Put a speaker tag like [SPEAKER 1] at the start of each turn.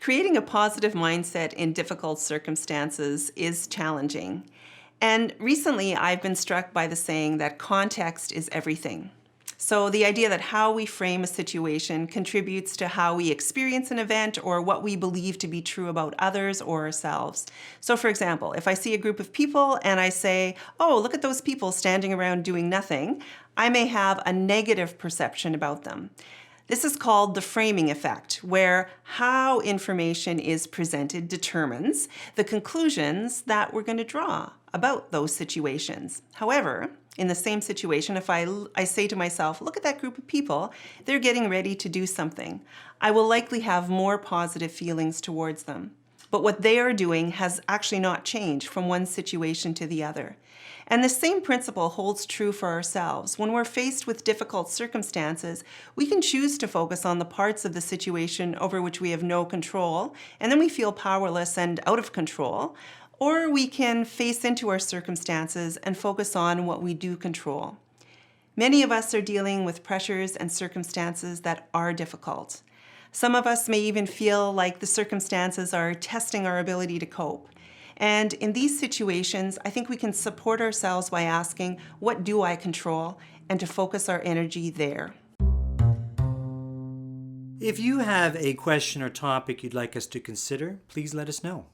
[SPEAKER 1] Creating a positive mindset in difficult circumstances is challenging. And recently, I've been struck by the saying that context is everything. So the idea that how we frame a situation contributes to how we experience an event or what we believe to be true about others or ourselves. So for example, if I see a group of people and I say, oh, look at those people standing around doing nothing, I may have a negative perception about them. This is called the framing effect, where how information is presented determines the conclusions that we're going to draw about those situations. However, in the same situation, if I say to myself, look at that group of people, they're getting ready to do something, I will likely have more positive feelings towards them. But what they are doing has actually not changed from one situation to the other. And the same principle holds true for ourselves. When we're faced with difficult circumstances, we can choose to focus on the parts of the situation over which we have no control, and then we feel powerless and out of control. Or we can face into our circumstances and focus on what we do control. Many of us are dealing with pressures and circumstances that are difficult. Some of us may even feel like the circumstances are testing our ability to cope. And in these situations, I think we can support ourselves by asking, what do I control? And to focus our energy there.
[SPEAKER 2] If you have a question or topic you'd like us to consider, please let us know.